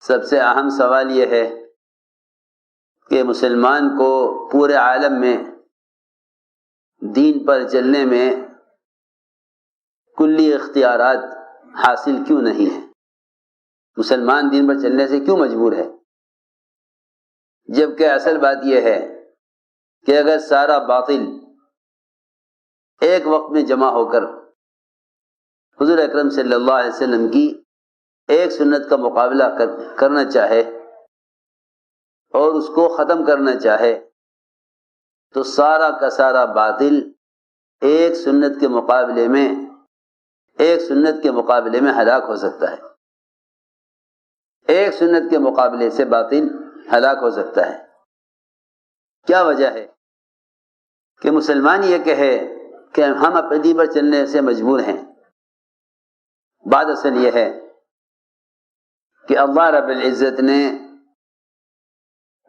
سب سے اہم سوال یہ ہے کہ مسلمان کو پورے عالم میں دین پر چلنے میں کلی اختیارات حاصل کیوں نہیں ہیں؟ مسلمان دین پر چلنے سے کیوں مجبور ہے؟ جبکہ اصل بات یہ ہے کہ اگر سارا باطل ایک وقت میں جمع ہو کر حضور اکرم صلی اللہ علیہ وسلم کی ایک سنت کا مقابلہ کرنا چاہے اور اس کو ختم کرنا چاہے تو سارا کا سارا باطل ایک سنت کے مقابلے میں ہلاک ہو سکتا ہے۔ ایک سنت کے مقابلے سے باطل ہلاک ہو سکتا ہے۔ کیا وجہ ہے کہ مسلمان یہ کہے کہ ہم اپنے دین پر چلنے سے مجبور ہیں؟ بات اصل یہ ہے کہ اللہ رب العزت نے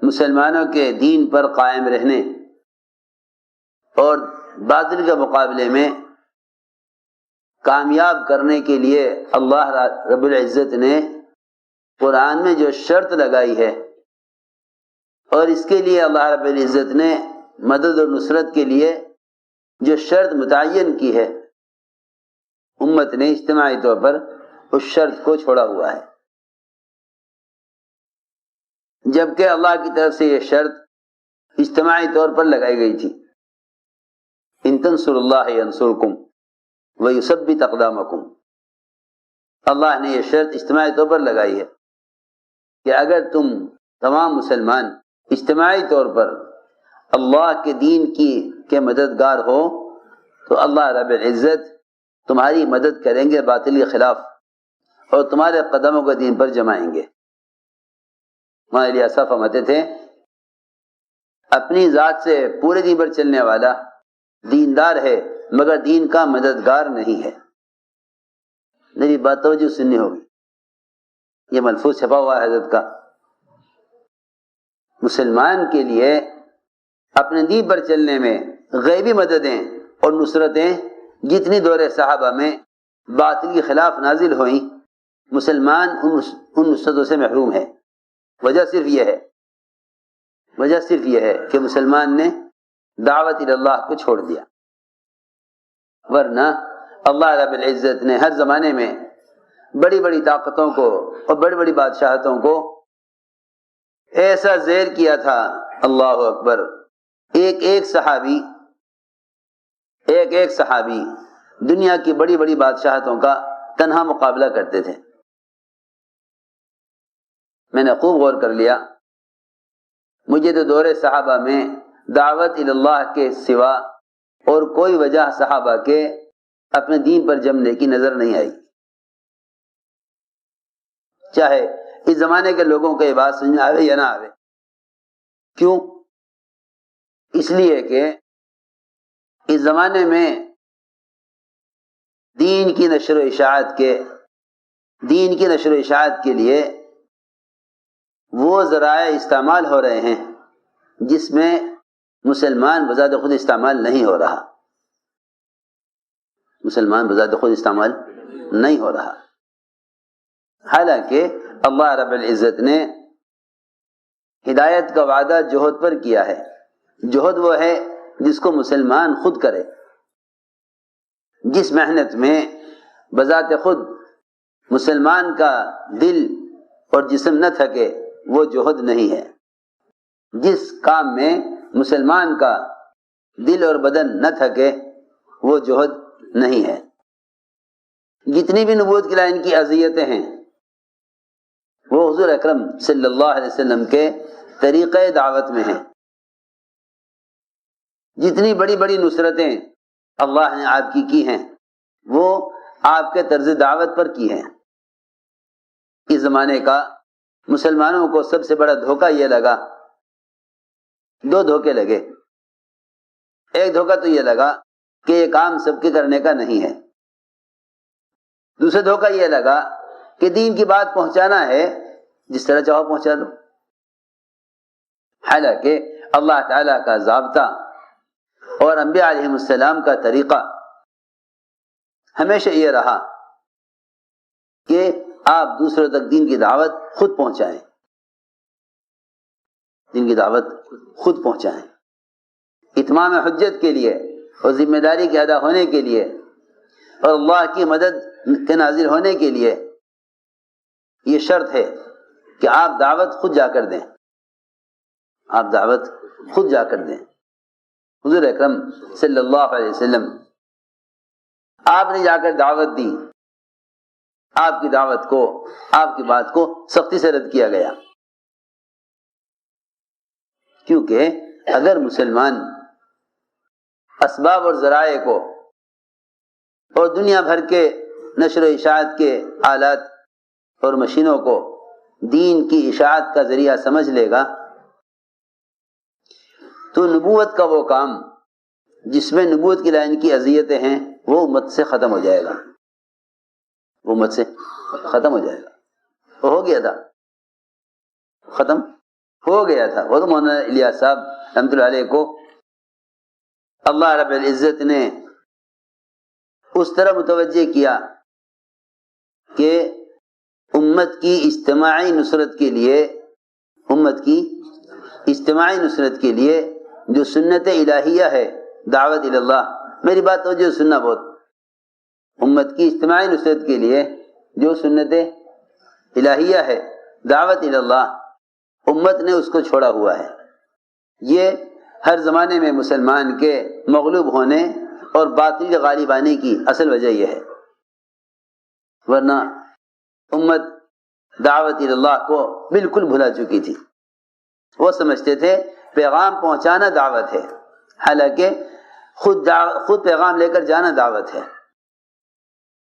مسلمانوں کے دین پر قائم رہنے اور باطل کے مقابلے میں کامیاب کرنے کے لیے اللہ رب العزت نے قرآن میں جو شرط لگائی ہے، اور اس کے لیے اللہ رب العزت نے مدد اور نصرت کے لیے جو شرط متعین کی ہے، امت نے اجتماعی طور پر اس شرط کو چھوڑا ہوا ہے، جبکہ اللہ کی طرف سے یہ شرط اجتماعی طور پر لگائی گئی تھی۔ ان تنصروا اللہ ینصرکم ویثبت اقدامکم۔ اللہ نے یہ شرط اجتماعی طور پر لگائی ہے کہ اگر تم تمام مسلمان اجتماعی طور پر اللہ کے دین کے مددگار ہو تو اللہ رب العزت تمہاری مدد کریں گے باطل کے خلاف، اور تمہارے قدموں کو دین پر جمائیں گے۔ مولانا الیاس صاحب فرماتے تھے اپنی ذات سے پورے دین پر چلنے والا دیندار ہے مگر دین کا مددگار نہیں ہے۔ میری بات توجہ سننی ہوگی، یہ ملفوظ چھپا ہوا ہے حضرت کا۔ مسلمان کے لیے اپنے دین پر چلنے میں غیبی مددیں اور نصرتیں جتنی دور صحابہ میں باطل کے خلاف نازل ہوئیں، مسلمان ان نصرتوں سے محروم ہے۔ وجہ صرف یہ ہے کہ مسلمان نے دعوت اللہ کو چھوڑ دیا، ورنہ اللہ رب العزت نے ہر زمانے میں بڑی بڑی طاقتوں کو اور بڑی بڑی بادشاہتوں کو ایسا زیر کیا تھا، اللہ اکبر، ایک صحابی دنیا کی بڑی بڑی بادشاہتوں کا تنہا مقابلہ کرتے تھے۔ میں نے خوب غور کر لیا، مجھے تو دور صحابہ میں دعوت اللہ کے سوا اور کوئی وجہ صحابہ کے اپنے دین پر جمنے کی نظر نہیں آئی، چاہے اس زمانے کے لوگوں کو یہ بات سمجھ میں آوے یا نہ آوے۔ کیوں؟ اس لیے کہ اس زمانے میں دین کی نشر و اشاعت کے لیے وہ ذرائع استعمال ہو رہے ہیں جس میں مسلمان بذات خود استعمال نہیں ہو رہا۔ حالانکہ اللہ رب العزت نے ہدایت کا وعدہ جوہد پر کیا ہے۔ جوہد وہ ہے جس کو مسلمان خود کرے، جس محنت میں بذات خود مسلمان کا دل اور جسم نہ تھکے وہ جوہد نہیں ہے۔ جس کام میں مسلمان کا دل اور بدن نہ تھکے وہ جوہد نہیں ہے۔ جتنی بھی نبوت کی لائن کی اذیتیں ہیں وہ حضور اکرم صلی اللہ علیہ وسلم کے طریقۂ دعوت میں ہیں۔ جتنی بڑی بڑی نصرتیں اللہ نے آپ کی ہیں وہ آپ کے طرز دعوت پر کی ہیں۔ اس زمانے کا مسلمانوں کو سب سے بڑا دھوکہ یہ لگا، دو دھوکے لگے۔ ایک دھوکہ تو یہ لگا کہ یہ کام سب کے کرنے کا نہیں ہے۔ دوسرا دھوکہ یہ لگا کہ دین کی بات پہنچانا ہے، جس طرح چاہو پہنچا دو۔ حالانکہ اللہ تعالیٰ کا ضابطہ اور انبیاء علیہ السلام کا طریقہ ہمیشہ یہ رہا کہ آپ دوسروں تک دین کی دعوت خود پہنچائیں، دین کی دعوت خود پہنچائیں، اتمام حجت کے لیے اور ذمہ داری کے ادا ہونے کے لیے اور اللہ کی مدد کے نازل ہونے کے لیے یہ شرط ہے کہ آپ دعوت خود جا کر دیں، آپ دعوت خود جا کر دیں۔ حضور اکرم صلی اللہ علیہ وسلم آپ نے جا کر دعوت دی، آپ کی دعوت کو، آپ کی بات کو سختی سے رد کیا گیا، کیونکہ اگر مسلمان اسباب اور ذرائع کو اور دنیا بھر کے نشر و اشاعت کے آلات اور مشینوں کو دین کی اشاعت کا ذریعہ سمجھ لے گا تو نبوت کا وہ کام جس میں نبوت کی لائن کی اذیتیں ہیں وہ امت سے ختم ہو جائے گا، وہ امت سے ختم ہو جائے گا۔ وہ ہو گیا تھا، ختم ہو گیا تھا۔ وہ تو مولانا الیاس صاحب رحمۃ اللہ علیہ کو اللہ رب العزت نے اس طرح متوجہ کیا کہ امت کی اجتماعی نصرت کے لیے، امت کی اجتماعی نصرت کے لیے جو سنت الہیہ ہے دعوت اللہ، میری بات توجہ سننا بہت، امت کی اجتماعی نصرت کے لیے جو سنت الہیہ ہے دعوت اللہ، امت نے اس کو چھوڑا ہوا ہے۔ یہ ہر زمانے میں مسلمان کے مغلوب ہونے اور باطل غالب آنے کی اصل وجہ یہ ہے، ورنہ امت دعوت اللہ کو بالکل بھلا چکی تھی۔ وہ سمجھتے تھے پیغام پہنچانا دعوت ہے، حالانکہ خود پیغام لے کر جانا دعوت ہے۔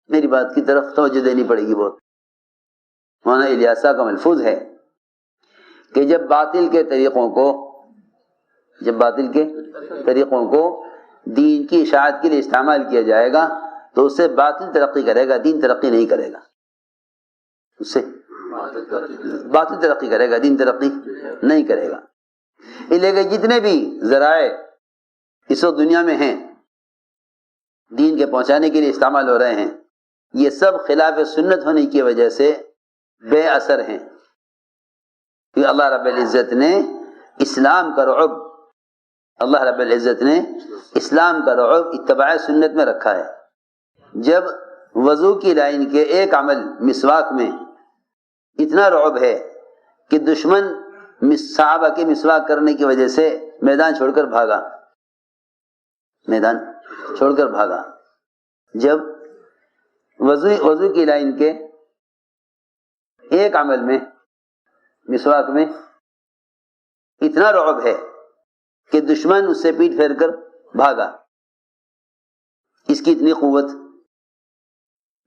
میری بات کی طرف توجہ دینی پڑے گی بہت۔ مولانا الیاسا کا ملفوظ ہے کہ جب باطل کے طریقوں کو دین کی اشاعت کے لیے استعمال کیا جائے گا تو اس سے باطل ترقی کرے گا، دین ترقی نہیں کرے گا، اس سے باطل ترقی کرے گا، دین ترقی نہیں کرے گا۔ اس لیے کہ جتنے بھی ذرائع اس وقت دنیا میں ہیں دین کے پہنچانے کے لیے استعمال ہو رہے ہیں، یہ سب خلاف سنت ہونے کی وجہ سے بے اثر ہیں، کیونکہ اللہ رب العزت نے اسلام کا رعب، اللہ رب العزت نے اسلام کا رعب اتباع سنت میں رکھا ہے۔ جب وضو کی لائن کے ایک عمل مسواک میں اتنا رعب ہے کہ دشمن صحابہ کے مسواک کرنے کی وجہ سے میدان چھوڑ کر بھاگا، جب وضو کی لائن کے ایک عمل میں مسواک میں اتنا رعب ہے کہ دشمن اس سے پیٹ پھیر کر بھاگا، اس کی اتنی قوت۔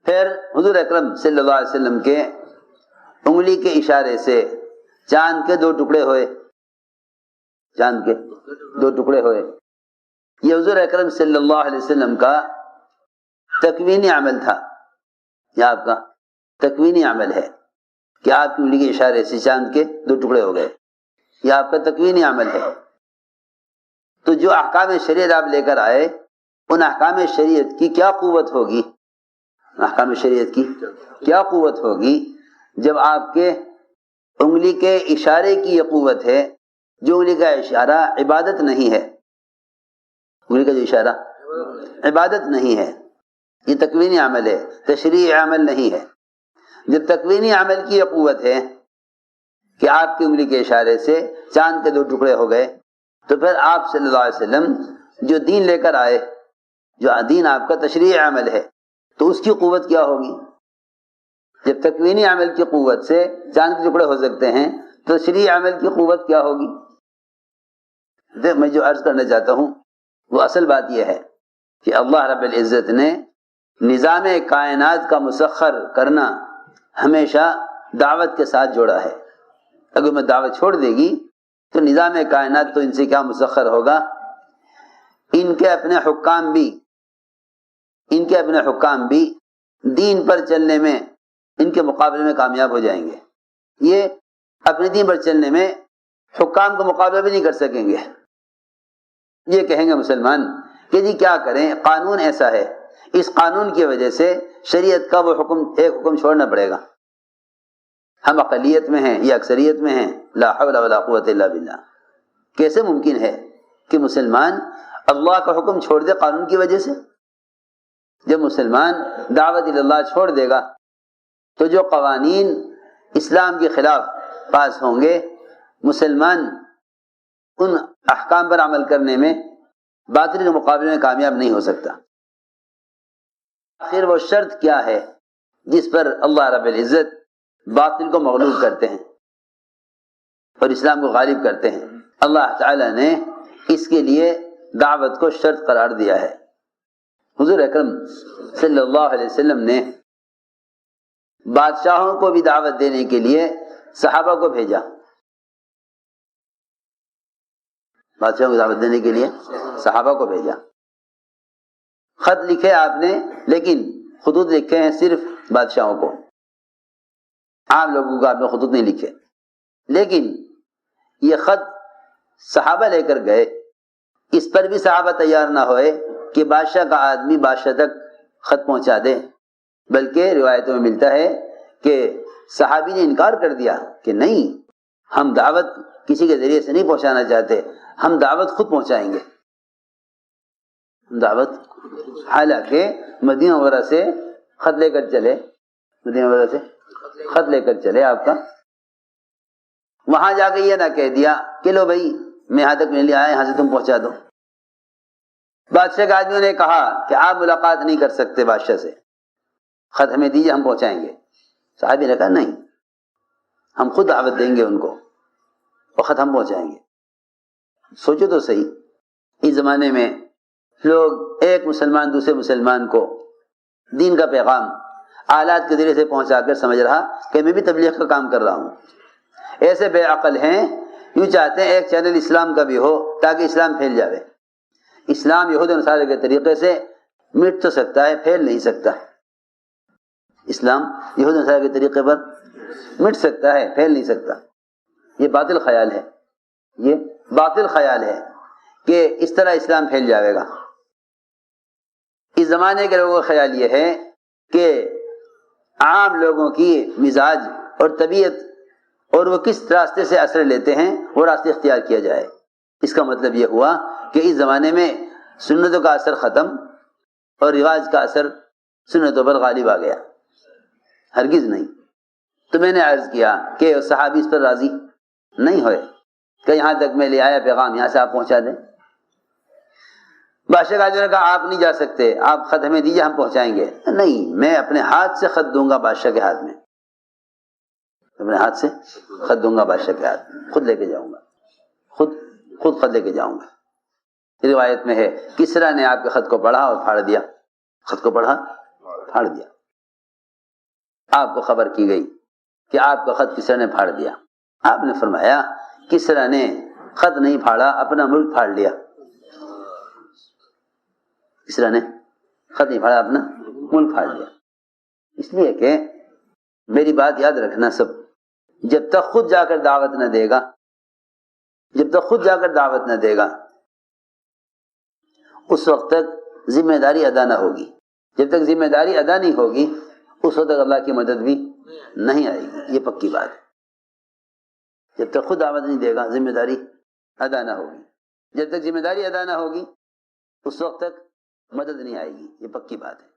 پھر حضور اکرم صلی اللہ علیہ وسلم کے انگلی کے اشارے سے چاند کے 2 ٹکڑے ہوئے، یہ حضور اکرم صلی اللہ علیہ وسلم کا تکوینی عمل تھا، یہ آپ کا تکوینی عمل ہے کہ آپ کی انگلی کے اشارے سے چاند کے 2 ٹکڑے ہو گئے، یہ آپ کا تکوینی عمل ہے۔ تو جو احکام شریعت آپ لے کر آئے، ان احکام شریعت کی کیا قوت ہوگی، احکام شریعت کی کیا قوت ہوگی جب آپ کے انگلی کے اشارے کی یہ قوت ہے، جو انگلی کا اشارہ عبادت نہیں ہے، انگلی کا جو اشارہ عبادت نہیں ہے، یہ تکوینی عمل ہے، تشریعی عمل نہیں ہے۔ جب تکوینی عمل کی یہ قوت ہے کہ آپ کی انگلی کے اشارے سے چاند کے 2 ٹکڑے ہو گئے، تو پھر آپ صلی اللہ علیہ وسلم جو دین لے کر آئے، جو دین آپ کا تشریعی عمل ہے، تو اس کی قوت کیا ہوگی؟ جب تکوینی عمل کی قوت سے چاند کے ٹکڑے ہو سکتے ہیں تو تشریعی عمل کی قوت کیا ہوگی؟ میں جو عرض کرنا چاہتا ہوں وہ اصل بات یہ ہے کہ اللہ رب العزت نے نظام کائنات کا مسخر کرنا ہمیشہ دعوت کے ساتھ جوڑا ہے۔ اگر میں دعوت چھوڑ دے گی تو نظام کائنات تو ان سے کیا مسخر ہوگا؟ ان کے اپنے حکام بھی دین پر چلنے میں ان کے مقابلے میں کامیاب ہو جائیں گے۔ یہ اپنے دین پر چلنے میں حکام کا مقابلہ بھی نہیں کر سکیں گے۔ یہ کہیں گے مسلمان کہ جی کیا کریں، قانون ایسا ہے، اس قانون کی وجہ سے شریعت کا وہ ایک حکم چھوڑنا پڑے گا، ہم اقلیت میں ہیں یا اکثریت میں ہیں؟ لا حول ولا قوت الا باللہ۔ کیسے ممکن ہے کہ مسلمان اللہ کا حکم چھوڑ دے قانون کی وجہ سے؟ جب مسلمان دعوت اللہ چھوڑ دے گا تو جو قوانین اسلام کے خلاف پاس ہوں گے، مسلمان ان احکام پر عمل کرنے میں باطل کے مقابلے میں کامیاب نہیں ہو سکتا۔ آخر وہ شرط کیا ہے جس پر اللہ رب العزت باطل کو مغلوب کرتے ہیں اور اسلام کو غالب کرتے ہیں؟ اللہ تعالی نے اس کے لیے دعوت کو شرط قرار دیا ہے۔ حضور اکرم صلی اللہ علیہ وسلم نے بادشاہوں کو بھی دعوت دینے کے لیے صحابہ کو بھیجا، بادشاہوں کو دعوت دینے کے لیے صحابہ کو بھیجا۔ خط لکھے آپ نے، لیکن خطوط لکھے ہیں صرف بادشاہوں کو، عام لوگوں کو آپ نے خطوط نہیں لکھے۔ لیکن یہ خط صحابہ لے کر گئے، اس پر بھی صحابہ تیار نہ ہوئے کہ بادشاہ کا آدمی بادشاہ تک خط پہنچا دے، بلکہ روایتوں میں ملتا ہے کہ صحابی نے انکار کر دیا کہ نہیں، ہم دعوت کسی کے ذریعے سے نہیں پہنچانا چاہتے، ہم دعوت خود پہنچائیں گے۔ دعوت، حالانکہ مدینہ منورہ سے خط لے کر چلے، مدینہ منورہ سے خط لے کر چلے آپ کا، وہاں جا کے یہ نہ کہہ دیا کہ لو بھائی میں یہاں تک میرے لیے آیا، یہاں سے تم پہنچا دو۔ بادشاہ کے آدمیوں نے کہا کہ آپ ملاقات نہیں کر سکتے بادشاہ سے، خط ہمیں دیجیے، ہم پہنچائیں گے۔ صحابی نے کہا نہیں، ہم خود دعوت دیں گے ان کو اور خط ہم پہنچائیں گے۔ سوچو تو صحیح، اس زمانے میں لوگ ایک مسلمان دوسرے مسلمان کو دین کا پیغام آلات کے ذریعے سے پہنچا کر سمجھ رہا کہ میں بھی تبلیغ کا کام کر رہا ہوں۔ ایسے بے عقل ہیں، یوں چاہتے ہیں ایک چینل اسلام کا بھی ہو تاکہ اسلام پھیل جاوے۔ اسلام یہود و نصارہ کے طریقے سے مٹ تو سکتا ہے، پھیل نہیں سکتا۔ اسلام یہود و نصارہ کے طریقے پر مٹ سکتا ہے، پھیل نہیں سکتا۔ یہ باطل خیال ہے، یہ باطل خیال ہے کہ اس طرح اسلام پھیل جاوے گا۔ اس زمانے کے لوگوں کا خیال یہ ہے کہ عام لوگوں کی مزاج اور طبیعت اور وہ کس راستے سے اثر لیتے ہیں وہ راستے اختیار کیا جائے۔ اس کا مطلب یہ ہوا کہ اس زمانے میں سنتوں کا اثر ختم اور رواج کا اثر سنتوں پر غالب آ گیا، ہرگز نہیں۔ تو میں نے عرض کیا کہ صحابی اس پر راضی نہیں ہوئے کہ یہاں تک میں لے آیا پیغام، یہاں سے آپ پہنچا دیں۔ بادشاہ کا نے کہا آپ نہیں جا سکتے، آپ خط ہمیں دیجیے، ہم پہنچائیں گے۔ نہیں، میں اپنے ہاتھ سے خط دوں گا بادشاہ کے ہاتھ میں، اپنے ہاتھ سے خط دوں گا بادشاہ کے ہاتھ میں، خود لے کے جاؤں گا، خود خط لے کے جاؤں گا۔ روایت میں ہے کسرا نے آپ کے خط کو پڑھا اور پھاڑ دیا، خط کو پڑھا پھاڑ دیا۔ آپ کو خبر کی گئی کہ آپ کا خط کسرا نے پھاڑ دیا۔ آپ نے فرمایا کسرا نے خط نہیں پھاڑا، اپنا ملک پھاڑ لیا۔ کسرا نے خط نہیں پھاڑا، اپنا ملک پھاڑ لیا۔ اس لیے کہ میری بات یاد رکھنا سب، جب تک خود جا کر دعوت نہ دے گا، جب تک خود جا کر دعوت نہ دے گا اس وقت تک ذمہ داری ادا نہ ہوگی۔ جب تک ذمہ داری ادا نہیں ہوگی اس وقت تک اللہ کی مدد بھی نہیں آئے گی، یہ پکی بات ہے۔ جب تک خود دعوت نہیں دے گا ذمہ داری ادا نہ ہوگی، جب تک ذمہ داری ادا نہ ہوگی اس وقت تک مدد نہیں آئے گی، یہ پکی بات ہے۔